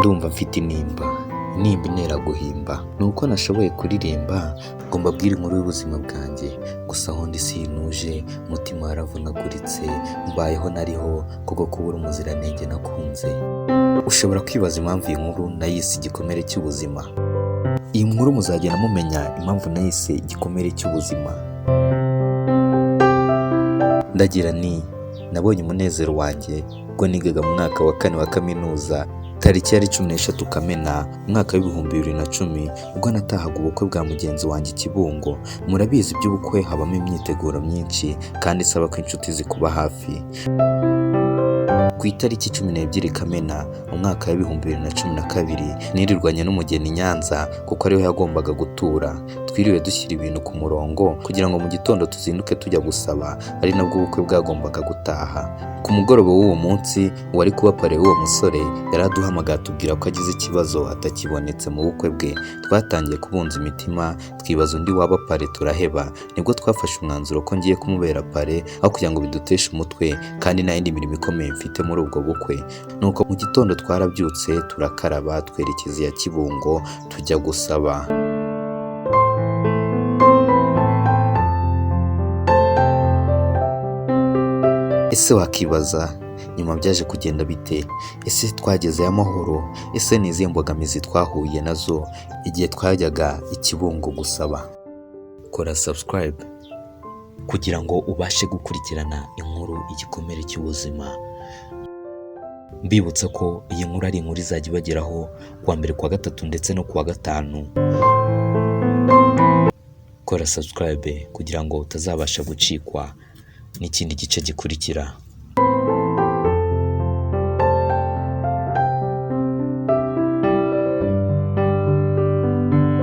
ndumva mfite intimba intera guhimba, nuko nashoboye kuririmba ngo mbabwire inkuru y'ubuzima bwanjye. Gusa aho ndi sinuje, umutima waravunaguritse, mbayeho nariho kuko kubura umuziranenge nakunze. Ushobora kwibaza impamvu iyi nkuru nayise igikomere cy'ubuzima. Iyi nkuru muzagenda mumenya impamvu nayise igikomere cy'ubuzima. Ndagira ni nabonye umunezero wanjye ubwo nigaga mu mwaka wa 4 wa kaminuza, tariki yari 13 Kamena umwaka w'2010, ubwo natahaga ubukwe bwa mugenzi wanjye Kibungo. Murabizi iby'ubukwe habamo imyiteguro myinshi kandi isaba ko inshuti zikuba hafi. Ku itariki 12 Kamena umwaka w'2012 nirirwanye n'umugeni Nyanza kuko ariho yagombaga gutura. Twiriwe dushyira ibintu ku murongo kugira ngo mu gitondo tuzinduke tujya gusaba, ari nabwo ubukwe bwagombaga gutaha. Ku mugoroba w'uwo munsi wari kuba pare w'uwo musore yaraduhamagaye atubwira ko agize ikibazo atakibonetse mu bukwe bwe. Twatangiye kubunza imitima twibaza undi waba pare turaheba. Nibwo twafashe umwanzuro ko ngiye kumubera pare aho kugira ngo biduteshe umutwe kandi nta yindi mirimo ikomeye mfite muri ubwo bukwe. Nuko mu gitondo twarabyutse turakaraba twerekeza ya Kibungo tujya gusaba. Ese wakibaza nyuma byaje kugenda bite? Ese twageze amahoro? Ese ni izihe mbogamizi twahuye nazo igihe twajyaga i Kibungo gusaba? Kora subscribe kugira ngo ubashe gukurikirana inkuru igikomere cy'ubuzima. Mbibutsa ko iyi nkuru ari inkuru izajya ibageraho kuwa mbere, kuwa gatatu ndetse no kuwa gatanu. Kora subscribe kugira ngo utazabasha gucikwa n'ikindi gice gikurikira.